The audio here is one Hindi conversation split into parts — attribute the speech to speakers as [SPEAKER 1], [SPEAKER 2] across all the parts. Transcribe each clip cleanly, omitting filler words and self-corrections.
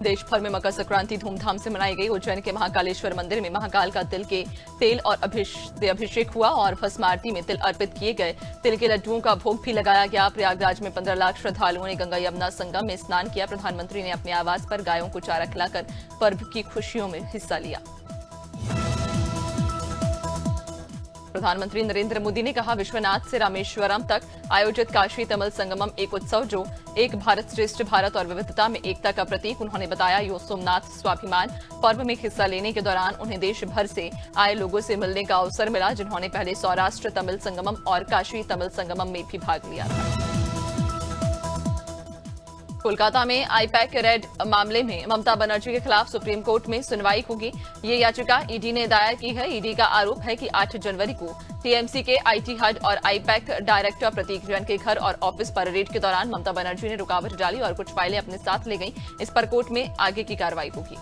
[SPEAKER 1] देश भर में मकर संक्रांति धूमधाम से मनाई गई। उज्जैन के महाकालेश्वर मंदिर में महाकाल का तिल के तेल और अभिषेक हुआ और भस्म आरती में तिल अर्पित किए गए। तिल के लड्डुओं का भोग भी लगाया गया। प्रयागराज में 15 लाख श्रद्धालुओं ने गंगा यमुना संगम में स्नान किया। प्रधानमंत्री ने अपने आवास पर गायों को चारा खिलाकर पर्व की खुशियों में हिस्सा लिया। प्रधानमंत्री नरेंद्र मोदी ने कहा, विश्वनाथ से रामेश्वरम तक आयोजित काशी तमिल संगमम एक उत्सव जो एक भारत श्रेष्ठ भारत और विविधता में एकता का प्रतीक। उन्होंने बताया, यो सोमनाथ स्वाभिमान पर्व में हिस्सा लेने के दौरान उन्हें देश भर से आए लोगों से मिलने का अवसर मिला, जिन्होंने पहले सौराष्ट्र तमिल संगमम और काशी तमिल संगमम में भी भाग लिया था। कोलकाता में आईपैक रेड मामले में ममता बनर्जी के खिलाफ सुप्रीम कोर्ट में सुनवाई होगी। ये याचिका ईडी ने दायर की है। ईडी का आरोप है कि 8 जनवरी को टीएमसी के आईटी हेड और आईपैक डायरेक्टर प्रतीक जैन के घर और ऑफिस पर रेड के दौरान ममता बनर्जी ने रुकावट डाली और कुछ फाइलें अपने साथ ले गईं। इस पर कोर्ट में आगे की कार्रवाई होगी।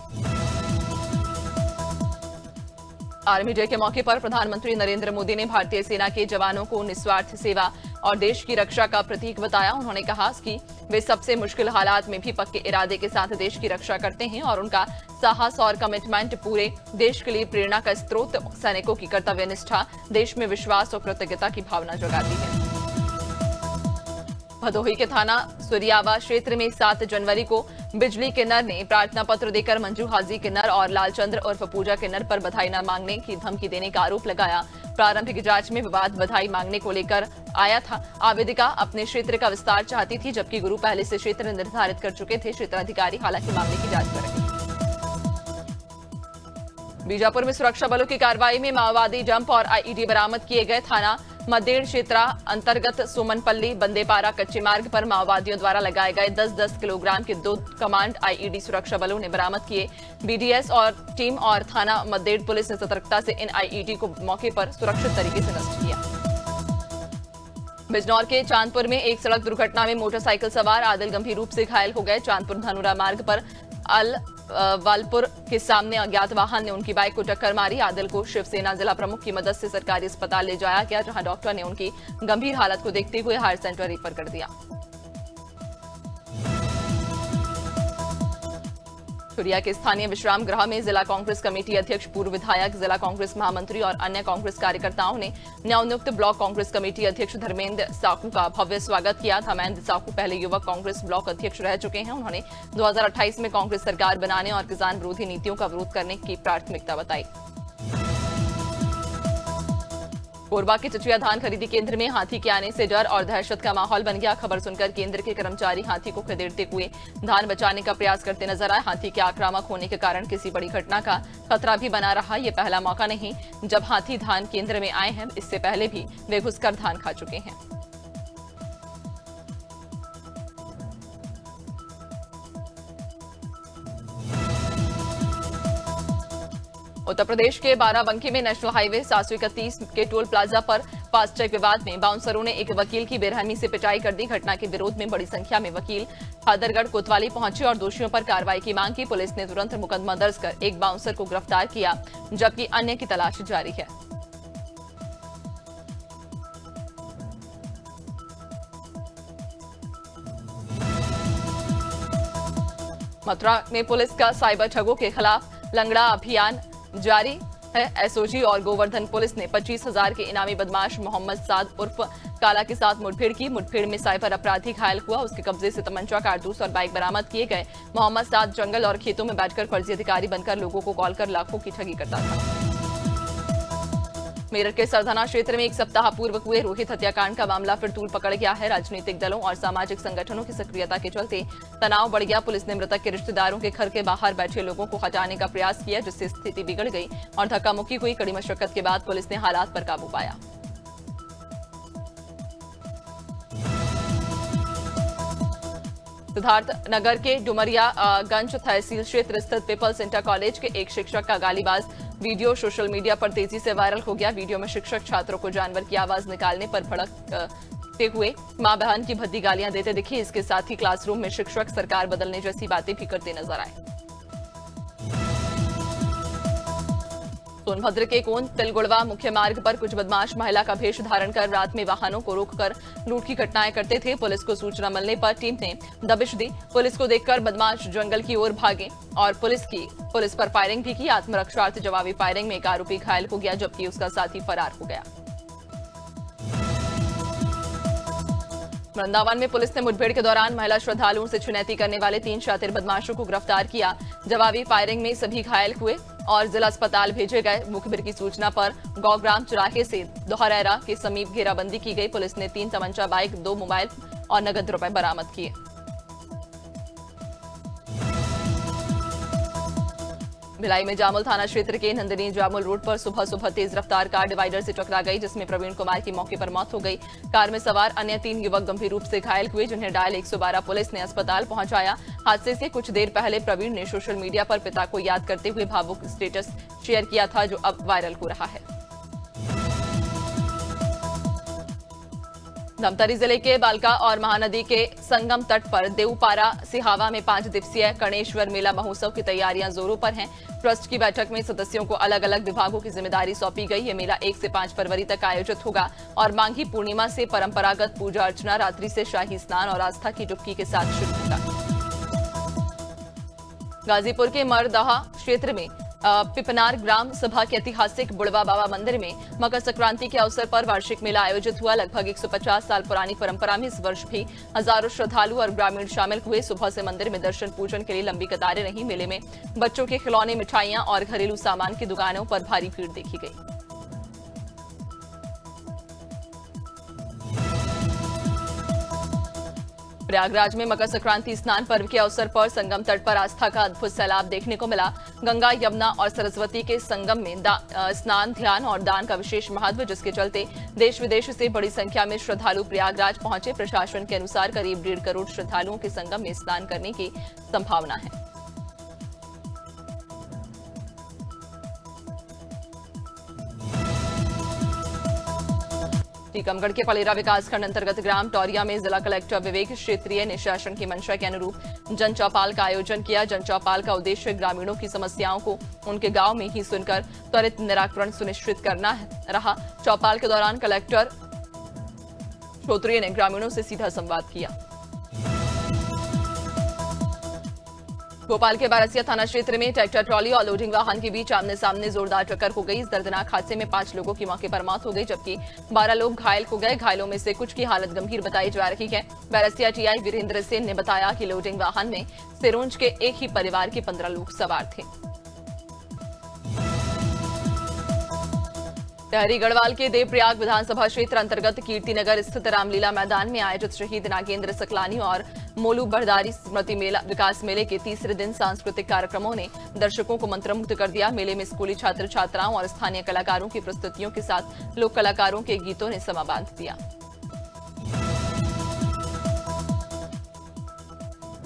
[SPEAKER 1] आर्मी डे के मौके पर प्रधानमंत्री नरेंद्र मोदी ने भारतीय सेना के जवानों को निस्वार्थ सेवा और देश की रक्षा का प्रतीक बताया। उन्होंने कहा कि वे सबसे मुश्किल हालात में भी पक्के इरादे के साथ देश की रक्षा करते हैं और उनका साहस और कमिटमेंट पूरे देश के लिए प्रेरणा का स्रोत। सैनिकों की कर्तव्य निष्ठा देश में विश्वास और कृतज्ञता की भावना जगाती है। भदोही के थाना सुरियावा क्षेत्र में 7 जनवरी को बिजली किन्नर ने प्रार्थना पत्र देकर मंजू हाजी किन्नर और लालचंद्र उर्फ पूजा किन्नर पर बधाई न मांगने की धमकी देने का आरोप लगाया। प्रारंभिक जांच में विवाद बधाई मांगने को लेकर आया था। आवेदिका अपने क्षेत्र का विस्तार चाहती थी, जबकि गुरु पहले से क्षेत्र निर्धारित कर चुके थे। क्षेत्राधिकारी हालांकि मामले की जांच कर रहे हैं। बीजापुर में सुरक्षा बलों की कार्रवाई में माओवादी डंप और आईईडी बरामद किए गए। थाना मदेड़ क्षेत्र अंतर्गत सोमनपल्ली बंदेपारा कच्चे मार्ग पर माओवादियों द्वारा लगाए गए 10-10 किलोग्राम के 2 कमांड आईईडी सुरक्षा बलों ने बरामद किए। बीडीएस और टीम और थाना मदेड़ पुलिस ने सतर्कता से इन आईईडी को मौके पर सुरक्षित तरीके से नष्ट किया। बिजनौर के चांदपुर में एक सड़क दुर्घटना में मोटरसाइकिल सवार आदिल गंभीर रूप से घायल हो गए। चांदपुर धनुरा मार्ग पर वालपुर के सामने अज्ञात वाहन ने उनकी बाइक को टक्कर मारी। आदिल को शिवसेना जिला प्रमुख की मदद से सरकारी अस्पताल ले जाया गया, जहां डॉक्टर ने उनकी गंभीर हालत को देखते हुए हायर सेंटर रेफर कर दिया। छुरिया के स्थानीय विश्राम गृह में जिला कांग्रेस कमेटी अध्यक्ष, पूर्व विधायक, जिला कांग्रेस महामंत्री और अन्य कांग्रेस कार्यकर्ताओं ने नवनियुक्त ब्लॉक कांग्रेस कमेटी अध्यक्ष धर्मेंद्र साकू का भव्य स्वागत किया। धर्मेंद्र साकू पहले युवक कांग्रेस ब्लॉक अध्यक्ष रह चुके हैं। उन्होंने 2028 में कांग्रेस सरकार बनाने और किसान विरोधी नीतियों का विरोध करने की प्राथमिकता बताई। कोरबा के चचिया धान खरीदी केंद्र में हाथी के आने से डर और दहशत का माहौल बन गया। खबर सुनकर केंद्र के कर्मचारी हाथी को खदेड़ते हुए धान बचाने का प्रयास करते नजर आए। हाथी के आक्रामक होने के कारण किसी बड़ी घटना का खतरा भी बना रहा। ये पहला मौका नहीं जब हाथी धान केंद्र में आए हैं। इससे पहले भी वे घुसकर धान खा चुके हैं। उत्तर प्रदेश के बाराबंकी में नेशनल हाईवे 731 के टोल प्लाजा पर फास्टैग विवाद में बाउंसरों ने एक वकील की बेरहमी से पिटाई कर दी। घटना के विरोध में बड़ी संख्या में वकील हादरगढ़ कोतवाली पहुंचे और दोषियों पर कार्रवाई की मांग की। पुलिस ने तुरंत मुकदमा दर्ज कर एक बाउंसर को गिरफ्तार किया, जबकि अन्य की तलाश जारी है। मथुरा में पुलिस का साइबर ठगों के खिलाफ लंगड़ा अभियान जारी है। एसओजी और गोवर्धन पुलिस ने 25,000 के इनामी बदमाश मोहम्मद साद उर्फ काला के साथ मुठभेड़ की। मुठभेड़ में साइबर अपराधी घायल हुआ। उसके कब्जे से तमंचा, कारतूस और बाइक बरामद किए गए। मोहम्मद साद जंगल और खेतों में बैठकर फर्जी अधिकारी बनकर लोगों को कॉल कर लाखों की ठगी करता था। मेरठ के सरधना क्षेत्र में एक सप्ताह पूर्व हुए रोहित हत्याकांड का मामला फिर तूल पकड़ गया है। राजनीतिक दलों और सामाजिक संगठनों की सक्रियता के चलते तनाव बढ़ गया। पुलिस ने मृतक के रिश्तेदारों के घर के बाहर बैठे लोगों को हटाने का प्रयास किया, जिससे स्थिति बिगड़ गई और धक्का मुक्की हुई। कड़ी मशक्कत के बाद पुलिस ने हालात पर काबू पाया। सिद्धार्थ नगर के डुमरियागंज तहसील क्षेत्र स्थित पीपल्स इंटर कॉलेज के एक शिक्षक का गालीबाज वीडियो सोशल मीडिया पर तेजी से वायरल हो गया। वीडियो में शिक्षक छात्रों को जानवर की आवाज निकालने पर भड़कते हुए मां बहन की भद्दी गालियां देते दिखे। इसके साथ ही क्लासरूम में शिक्षक सरकार बदलने जैसी बातें भी करते नजर आए। सोनभद्र के कोन तिलगुड़वा मुख्य मार्ग पर कुछ बदमाश महिला का भेष धारण कर रात में वाहनों को रोककर लूट की घटनाएं करते थे। पुलिस को सूचना मिलने पर टीम ने दबिश दी। पुलिस को देखकर बदमाश जंगल की ओर भागे और पुलिस पर फायरिंग भी की। आत्मरक्षार्थ जवाबी फायरिंग में एक आरोपी घायल हो गया, जबकि उसका साथी फरार हो गया। वृंदावन में पुलिस ने मुठभेड़ के दौरान महिला श्रद्धालुओं से छिनैती करने वाले 3 शातिर बदमाशों को गिरफ्तार किया। जवाबी फायरिंग में सभी घायल हुए और जिला अस्पताल भेजे गए। मुखबिर की सूचना पर गौग्राम चौराहे से दोहरेरा के समीप घेराबंदी की गई। पुलिस ने 3 तमंचा बाइक, 2 मोबाइल और नगद रुपए बरामद किए। भिलाई में जामुल थाना क्षेत्र के नंदिनी जामुल रोड पर सुबह तेज रफ्तार कार डिवाइडर से टकरा गई, जिसमें प्रवीण कुमार की मौके पर मौत हो गई। कार में सवार अन्य 3 युवक गंभीर रूप से घायल हुए, जिन्हें डायल 112 पुलिस ने अस्पताल पहुंचाया। हादसे से कुछ देर पहले प्रवीण ने सोशल मीडिया पर पिता को याद करते हुए भावुक स्टेटस शेयर किया था, जो अब वायरल हो रहा है। धमतरी जिले के बालका और महानदी के संगम तट पर देवपारा सिहावा में 5 दिवसीय कर्णेश्वर मेला महोत्सव की तैयारियां जोरों पर हैं। ट्रस्ट की बैठक में सदस्यों को अलग अलग विभागों की जिम्मेदारी सौंपी गई। ये मेला 1 से 5 फरवरी तक आयोजित होगा और माघी पूर्णिमा से परंपरागत पूजा अर्चना, रात्रि से शाही स्नान और आस्था की डुबकी के साथ शुरू होगा। गाजीपुर के मरदहा क्षेत्र में पिपनार ग्राम सभा के ऐतिहासिक बुढ़वा बाबा मंदिर में मकर संक्रांति के अवसर पर वार्षिक मेला आयोजित हुआ। लगभग 150 साल पुरानी परंपरा में इस वर्ष भी हजारों श्रद्धालु और ग्रामीण शामिल हुए। सुबह से मंदिर में दर्शन पूजन के लिए लंबी कतारें रहीं। मेले में बच्चों के खिलौने, मिठाइयां और घरेलू सामान की दुकानों पर भारी भीड़ देखी गई। प्रयागराज में मकर संक्रांति स्नान पर्व के अवसर पर संगम तट पर आस्था का अद्भुत सैलाब देखने को मिला। गंगा, यमुना और सरस्वती के संगम में स्नान, ध्यान और दान का विशेष महत्व, जिसके चलते देश विदेश से बड़ी संख्या में श्रद्धालु प्रयागराज पहुंचे। प्रशासन के अनुसार करीब 1.5 करोड़ श्रद्धालुओं के संगम में स्नान करने की संभावना है। टीकमगढ़ के पलेरा विकासखंड अंतर्गत ग्राम टौरिया में जिला कलेक्टर विवेक क्षेत्रीय ने शासन की मंशा के अनुरूप जन चौपाल का आयोजन किया। जन चौपाल का उद्देश्य ग्रामीणों की समस्याओं को उनके गांव में ही सुनकर त्वरित निराकरण सुनिश्चित करना रहा। चौपाल के दौरान कलेक्टर क्षेत्रीय ने ग्रामीणों से सीधा संवाद किया। भोपाल के बारसिया थाना क्षेत्र में ट्रैक्टर ट्रॉली और लोडिंग वाहन के बीच आमने सामने जोरदार टक्कर हो गई। इस दर्दनाक हादसे में 5 लोगों की मौके पर मौत हो गई, जबकि 12 लोग घायल हो गए। घायलों में से कुछ की हालत गंभीर बताई जा रही है। बारसिया टीआई वीरेंद्र सेन ने बताया कि लोडिंग वाहन में सिरोंज के एक ही परिवार के 15 लोग सवार थे। टहरी गढ़वाल के देवप्रयाग विधानसभा क्षेत्र अंतर्गत कीर्तिनगर स्थित रामलीला मैदान में आयोजित शहीद नागेंद्र सकलानी और मोलू बरदारी स्मृति मेला विकास मेले के तीसरे दिन सांस्कृतिक कार्यक्रमों ने दर्शकों को मंत्रमुग्ध कर दिया। मेले में स्कूली छात्र छात्राओं और स्थानीय कलाकारों की प्रस्तुतियों के साथ लोक कलाकारों के गीतों ने समा बांध दिया।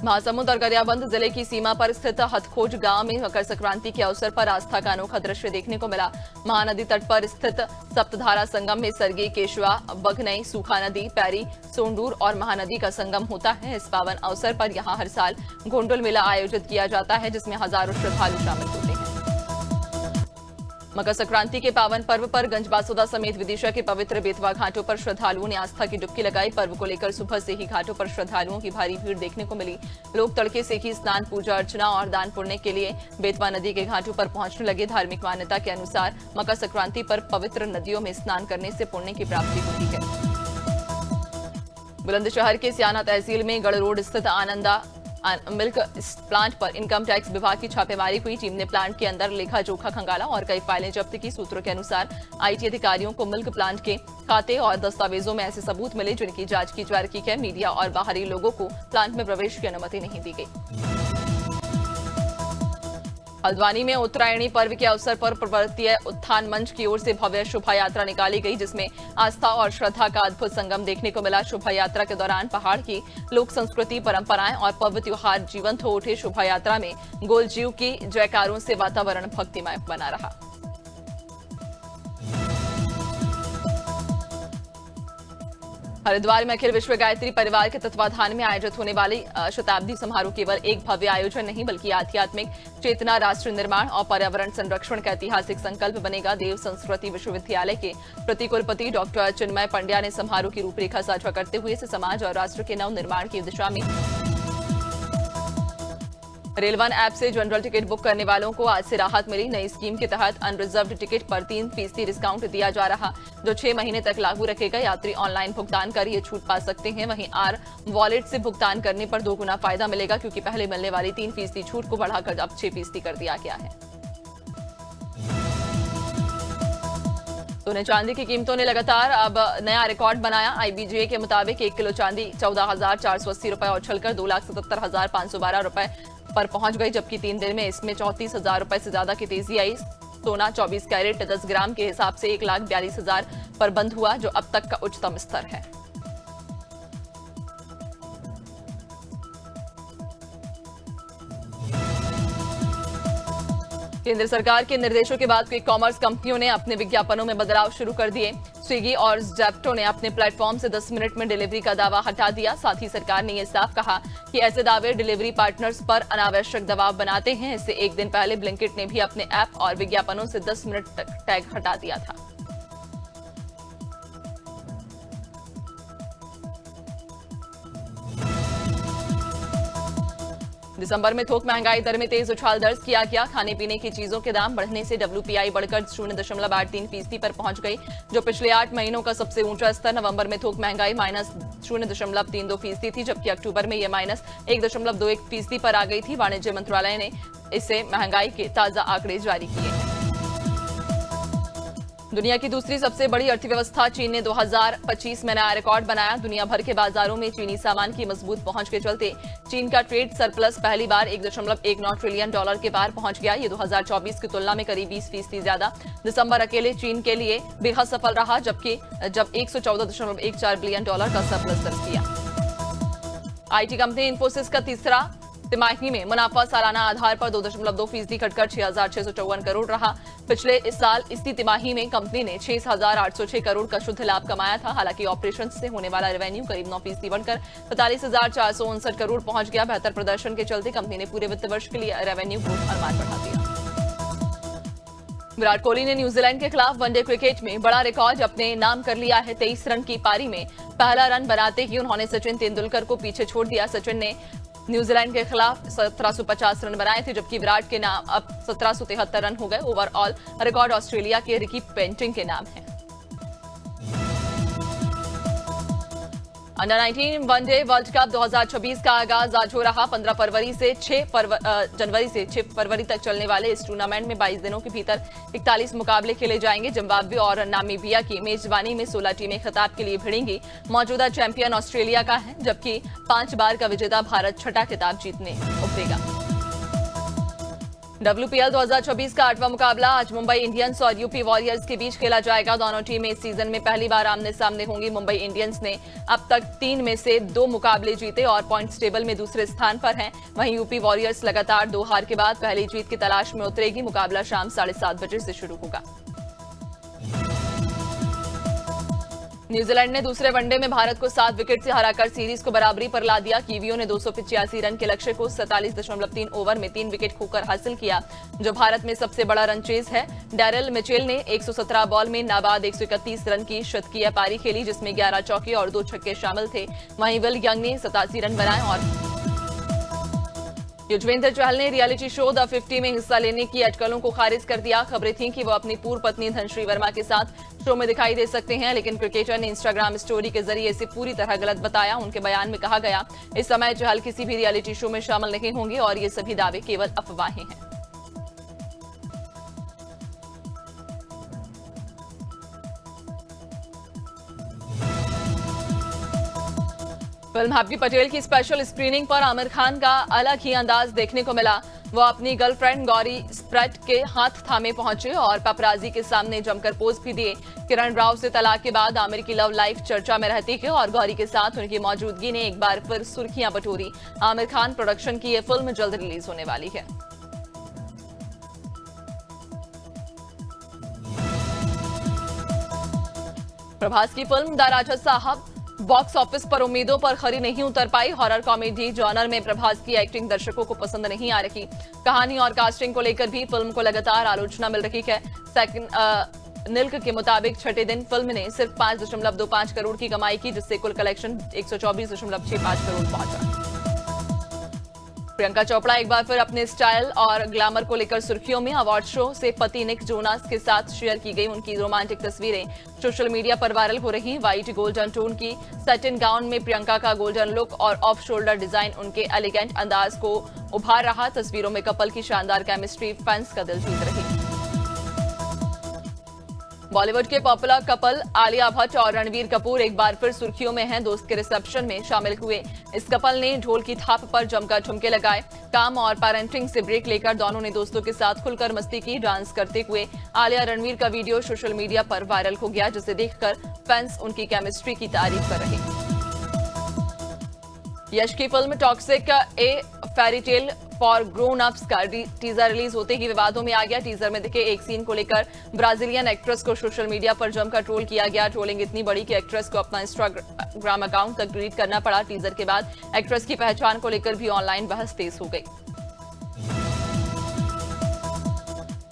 [SPEAKER 1] महासमुंद और गरियाबंद जिले की सीमा पर स्थित हथखोज गांव में मकर संक्रांति के अवसर पर आस्था का अनोखा दृश्य देखने को मिला। महानदी तट पर स्थित सप्तधारा संगम में सरगी, केशवा, बघनई, सूखा नदी, पैरी, सोंडूर और महानदी का संगम होता है। इस पावन अवसर पर यहां हर साल घोंडुल मेला आयोजित किया जाता है, जिसमें हजारों श्रद्धालु शामिल होते हैं। मकर संक्रांति के पावन पर्व पर गंजबासौदा समेत विदिशा के पवित्र बेतवा घाटों पर श्रद्धालुओं ने आस्था की डुबकी लगाई। पर्व को लेकर सुबह से ही घाटों पर श्रद्धालुओं की भारी भीड़ देखने को मिली। लोग तड़के से ही स्नान, पूजा अर्चना और दान पुण्य के लिए बेतवा नदी के घाटों पर पहुंचने लगे। धार्मिक मान्यता के अनुसार मकर संक्रांति पर पवित्र नदियों में स्नान करने से पुण्य की प्राप्ति होती है। बुलंदशहर के सियाना तहसील में गढ़ रोड स्थित आनंदा मिल्क प्लांट पर इनकम टैक्स विभाग की छापेमारी हुई। टीम ने प्लांट के अंदर लेखा जोखा खंगाला और कई फाइलें जब्त की। सूत्रों के अनुसार आईटी अधिकारियों को मिल्क प्लांट के खाते और दस्तावेजों में ऐसे सबूत मिले जिनकी जांच की जा रही है। मीडिया और बाहरी लोगों को प्लांट में प्रवेश की अनुमति नहीं दी गई। हल्द्वानी में उत्तरायणी पर्व के अवसर पर पर्वतीय उत्थान मंच की ओर से भव्य शोभा यात्रा निकाली गई, जिसमें आस्था और श्रद्धा का अद्भुत संगम देखने को मिला। शोभा यात्रा के दौरान पहाड़ की लोक संस्कृति, परंपराएं और पर्व त्योहार जीवंत हो उठे। शोभा यात्रा में गोलजीव की जयकारों से वातावरण भक्तिमय बना रहा। हरिद्वार में अखिल विश्व गायत्री परिवार के तत्वाधान में आयोजित होने वाली शताब्दी समारोह केवल एक भव्य आयोजन नहीं बल्कि आध्यात्मिक चेतना राष्ट्र निर्माण और पर्यावरण संरक्षण का ऐतिहासिक संकल्प बनेगा। देव संस्कृति विश्वविद्यालय के प्रतिकुलपति डॉक्टर चिन्मय पंड्या ने समारोह की रूपरेखा साझा करते हुए इसे समाज और राष्ट्र के नव निर्माण की दिशा में रेल वन ऐप से जनरल टिकट बुक करने वालों को आज से राहत मिली। नई स्कीम के तहत अनरिजर्व्ड टिकट पर 3% डिस्काउंट दिया जा रहा, जो 6 महीने तक लागू रखेगा। यात्री ऑनलाइन भुगतान कर ये छूट पा सकते हैं। वहीं आर वॉलेट से भुगतान करने पर 2 गुना फायदा मिलेगा, क्योंकि पहले मिलने वाली 3% छूट को बढ़ाकर अब 6% कर दिया गया है। सोने चांदी की कीमतों ने लगातार अब नया रिकॉर्ड बनाया। आईबीजे के मुताबिक 1 किलो चांदी 14,480 रुपए और उछलकर 2,77,512 रुपए पर पहुंच गई, जबकि 3 दिन में इसमें 34,000 रुपए से ज्यादा की तेजी आई। सोना 24 कैरेट 10 ग्राम के हिसाब से 1,42,000 पर बंद हुआ, जो अब तक का उच्चतम स्तर है। केंद्र सरकार के निर्देशों के बाद क्विक कॉमर्स कंपनियों ने अपने विज्ञापनों में बदलाव शुरू कर दिए। स्विगी और ज़ेप्टो ने अपने प्लेटफॉर्म से 10 मिनट में डिलीवरी का दावा हटा दिया। साथ ही सरकार ने यह साफ कहा कि ऐसे दावे डिलीवरी पार्टनर्स पर अनावश्यक दबाव बनाते हैं। इससे एक दिन पहले ब्लिंकिट ने भी अपने ऐप और विज्ञापनों से 10 मिनट तक टैग हटा दिया था। दिसंबर में थोक महंगाई दर में तेज उछाल दर्ज किया गया। खाने पीने की चीजों के दाम बढ़ने से WPI बढ़कर 0.83% पर पहुंच गई, जो पिछले 8 महीनों का सबसे ऊंचा स्तर। नवंबर में थोक महंगाई -0.32% थी, जबकि अक्टूबर में यह -1.21% पर आ गई थी। वाणिज्य मंत्रालय ने इससे महंगाई के ताजा आंकड़े जारी किए हैं। दुनिया की दूसरी सबसे बड़ी अर्थव्यवस्था चीन ने 2025 में नया रिकॉर्ड बनाया। दुनिया भर के बाजारों में चीनी सामान की मजबूत पहुंच के चलते चीन का ट्रेड सरप्लस पहली बार $1.19 ट्रिलियन के पार पहुंच गया। ये 2024 की तुलना में करीब 20% ज्यादा। दिसंबर अकेले चीन के लिए बेहद सफल रहा, जब 114.14 बिलियन डॉलर का सरप्लस दर्ज किया। आईटी कंपनी इन्फोसिस का तीसरा तिमाही में मुनाफा सालाना आधार पर 2.2% घटकर 6,654 करोड़ रहा। पिछले इस साल इसी तिमाही में कंपनी ने 6,806 करोड़ का शुद्ध लाभ कमाया था। हालांकि ऑपरेशन से होने वाला रेवेन्यू करीब 9% बढ़कर 45,459 करोड़ पहुंच गया। बेहतर प्रदर्शन के चलते कंपनी ने पूरे वित्त वर्ष के लिए रेवेन्यू ग्रोथ अनुमान बढ़ा दिया। विराट कोहली ने न्यूजीलैंड के खिलाफ वनडे क्रिकेट में बड़ा रिकॉर्ड अपने नाम कर लिया है। 23 रन की पारी में पहला रन बनाते ही उन्होंने सचिन तेंदुलकर को पीछे छोड़ दिया। सचिन ने न्यूजीलैंड के खिलाफ 1750 रन बनाए थे, जबकि विराट के नाम अब 1773 रन हो गए। ओवरऑल रिकॉर्ड ऑस्ट्रेलिया के रिकी पेंटिंग के नाम है। अंडर 19 वनडे वर्ल्ड कप 2026 का आगाज आज हो रहा। 15 फरवरी से 6 फरवरी तक चलने वाले इस टूर्नामेंट में 22 दिनों के भीतर 41 मुकाबले खेले जाएंगे। जिम्बाब्वे और नामीबिया की मेजबानी में 16 टीमें खिताब के लिए भिड़ेंगी। मौजूदा चैंपियन ऑस्ट्रेलिया का है, जबकि 5 बार का विजेता भारत छठा खिताब जीतने उतरेगा। WPL 2024 का 8वां मुकाबला आज मुंबई इंडियंस और यूपी वॉरियर्स के बीच खेला जाएगा। दोनों टीमें इस सीजन में पहली बार आमने सामने होंगी। मुंबई इंडियंस ने अब तक 3 में से 2 मुकाबले जीते और पॉइंट्स टेबल में दूसरे स्थान पर हैं। वहीं यूपी वॉरियर्स लगातार 2 हार के बाद पहली जीत की तलाश में उतरेगी। मुकाबला शाम 7:30 बजे से शुरू होगा। न्यूजीलैंड ने दूसरे वनडे में भारत को 7 विकेट से हराकर सीरीज को बराबरी पर ला दिया। कीवियों ने 285 रन के लक्ष्य को 47.3 ओवर में 3 विकेट खोकर हासिल किया, जो भारत में सबसे बड़ा रन चेज है। डैरल मिचेल ने 117 बॉल में नाबाद 131 रन की शतकीय पारी खेली, जिसमें 11 चौके और 2 छक्के शामिल थे। वहीं विल यंग ने 87 रन बनाए और युजवेंद्र चहल ने रियलिटी शो द 50 में हिस्सा लेने की अटकलों को खारिज कर दिया। खबरें थीं कि वो अपनी पूर्व पत्नी धनश्री वर्मा के साथ शो में दिखाई दे सकते हैं, लेकिन क्रिकेटर ने इंस्टाग्राम स्टोरी के जरिए इसे पूरी तरह गलत बताया। उनके बयान में कहा गया, इस समय चहल किसी भी रियलिटी शो में शामिल नहीं होंगे और ये सभी दावे केवल अफवाहें हैं। फिल्म हैप्पी पटेल की स्पेशल स्क्रीनिंग पर आमिर खान का अलग ही अंदाज देखने को मिला। वो अपनी गर्लफ्रेंड गौरी स्प्रेट के हाथ थामे पहुंचे और पपराजी के सामने जमकर पोज भी दिए। किरण राव से तलाक के बाद आमिर की लव लाइफ चर्चा में रहती है और गौरी के साथ उनकी मौजूदगी ने एक बार फिर सुर्खियां बटोरी। आमिर खान प्रोडक्शन की यह फिल्म जल्द रिलीज होने वाली है। प्रभास की फिल्म द राजा साहब बॉक्स ऑफिस पर उम्मीदों पर खरी नहीं उतर पाई। हॉरर कॉमेडी जॉनर में प्रभास की एक्टिंग दर्शकों को पसंद नहीं आ रही। कहानी और कास्टिंग को लेकर भी फिल्म को लगातार आलोचना मिल रही है। निल्क के मुताबिक छठे दिन फिल्म ने सिर्फ 5.25 करोड़ की कमाई की, जिससे कुल कलेक्शन 124.65 करोड़ पहुंचा। प्रियंका चोपड़ा एक बार फिर अपने स्टाइल और ग्लैमर को लेकर सुर्खियों में। अवार्ड शो से पति निक जोनास के साथ शेयर की गई उनकी रोमांटिक तस्वीरें सोशल मीडिया पर वायरल हो रही। व्हाइट गोल्डन टोन की सैटिन गाउन में प्रियंका का गोल्डन लुक और ऑफ शोल्डर डिजाइन उनके एलिगेंट अंदाज को उभार रहा। तस्वीरों में कपल की शानदार केमिस्ट्री फैंस का दिल जीत रही। बॉलीवुड के पॉपुलर कपल आलिया भट्ट और रणवीर कपूर एक बार फिर सुर्खियों में हैं। दोस्त के रिसेप्शन में शामिल हुए इस कपल ने ढोल की थाप पर जमकर ठुमके लगाए। काम और पेरेंटिंग से ब्रेक लेकर दोनों ने दोस्तों के साथ खुलकर मस्ती की। डांस करते हुए आलिया रणवीर का वीडियो सोशल मीडिया पर वायरल हो गया, जिसे देखकर फैंस उनकी केमिस्ट्री की तारीफ कर रहे। यश की film toxic A fairy tale for grown ups का टीजर रिलीज होते ही विवादों में आ गया। टीजर में दिखे एक सीन को लेकर ब्राजीलियन एक्ट्रेस को सोशल मीडिया पर जमकर ट्रोल किया गया। ट्रोलिंग इतनी बड़ी कि एक्ट्रेस को अपना इंस्टाग्राम अकाउंट तक डिलीट करना पड़ा। टीजर के बाद एक्ट्रेस की पहचान को लेकर भी ऑनलाइन बहस तेज हो गई।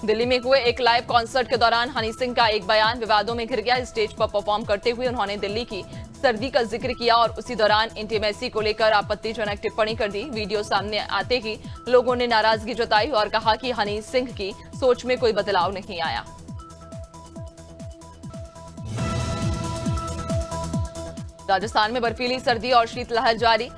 [SPEAKER 1] दिल्ली में हुए एक लाइव कॉन्सर्ट के दौरान हनी सिंह का एक बयान विवादों में घिर गया। स्टेज पर परफॉर्म करते हुए उन्होंने दिल्ली की सर्दी का जिक्र किया और उसी दौरान इंटीमेसी को लेकर आपत्तिजनक टिप्पणी कर दी। वीडियो सामने आते ही लोगों ने नाराजगी जताई और कहा कि हनी सिंह की सोच में कोई बदलाव नहीं आया। राजस्थान में बर्फीली सर्दी और शीतलहर जारी।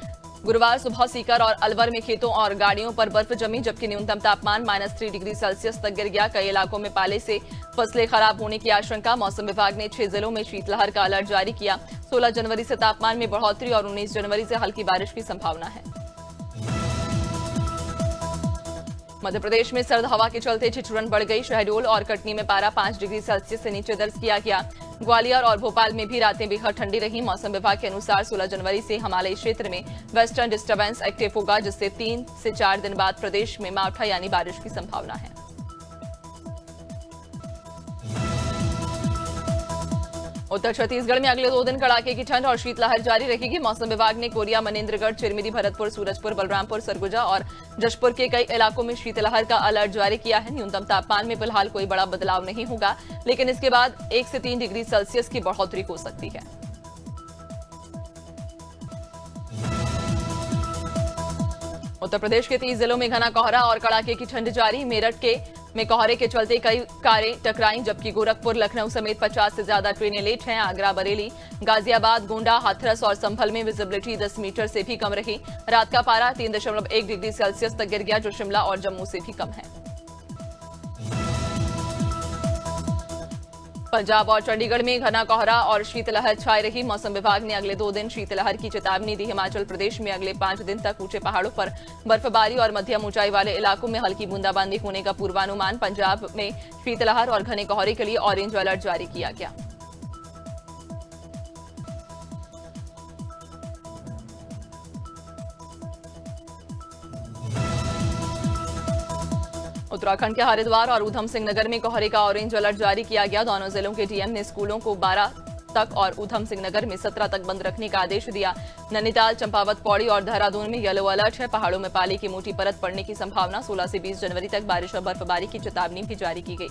[SPEAKER 1] गुरुवार सुबह सीकर और अलवर में खेतों और गाड़ियों पर बर्फ जमी, जबकि न्यूनतम तापमान -3 डिग्री सेल्सियस तक गिर गया। कई इलाकों में पाले से फसलें खराब होने की आशंका। मौसम विभाग ने 6 जिलों में शीतलहर का अलर्ट जारी किया। 16 जनवरी से तापमान में बढ़ोतरी और 19 जनवरी से हल्की बारिश की संभावना है। मध्य प्रदेश में सर्द हवा के चलते ठिठुरन बढ़ गई। शहडोल और कटनी में पारा 5 डिग्री सेल्सियस से नीचे दर्ज किया गया। ग्वालियर और भोपाल में भी रातें बेहद ठंडी रही। मौसम विभाग के अनुसार 16 जनवरी से हिमालयी क्षेत्र में वेस्टर्न डिस्टर्बेंस एक्टिव होगा, जिससे 3 से 4 दिन बाद प्रदेश में मावठा यानी बारिश की संभावना है। उत्तर छत्तीसगढ़ में अगले 2 दिन कड़ाके की ठंड और शीतलहर जारी रहेगी। मौसम विभाग ने कोरिया, मनेन्द्रगढ़, चिरमिरी, भरतपुर, सूरजपुर, बलरामपुर, सरगुजा और जशपुर के कई इलाकों में शीतलहर का अलर्ट जारी किया है। न्यूनतम तापमान में फिलहाल कोई बड़ा बदलाव नहीं होगा, लेकिन इसके बाद 1 से 3 डिग्री सेल्सियस की बढ़ोतरी हो सकती है। उत्तर प्रदेश के 30 जिलों में घना कोहरा और कड़ाके की ठंड जारी। मेरठ में कोहरे के चलते कई कारें टकराईं, जबकि गोरखपुर, लखनऊ समेत 50 से ज्यादा ट्रेनें लेट हैं। आगरा, बरेली, गाजियाबाद, गोंडा, हाथरस और संभल में विजिबिलिटी 10 मीटर से भी कम रही। रात का पारा 3.1 डिग्री सेल्सियस तक गिर गया, जो शिमला और जम्मू से भी कम है। पंजाब और चंडीगढ़ में घना कोहरा और शीतलहर छाई रही। मौसम विभाग ने अगले 2 दिन शीतलहर की चेतावनी दी। हिमाचल प्रदेश में अगले 5 दिन तक ऊंचे पहाड़ों पर बर्फबारी और मध्यम ऊंचाई वाले इलाकों में हल्की बूंदाबांदी होने का पूर्वानुमान। पंजाब में शीतलहर और घने कोहरे के लिए ऑरेंज अलर्ट जारी किया गया। उत्तराखंड के हरिद्वार और ऊधम सिंह नगर में कोहरे का ऑरेंज अलर्ट जारी किया गया। दोनों जिलों के डीएम ने स्कूलों को 12 तक और ऊधम सिंह नगर में 17 तक बंद रखने का आदेश दिया। नैनीताल, चंपावत, पौड़ी और देहरादून में येलो अलर्ट है। पहाड़ों में पाले की मोटी परत पड़ने की संभावना। 16 से 20 जनवरी तक बारिश और बर्फबारी की चेतावनी भी जारी की गई।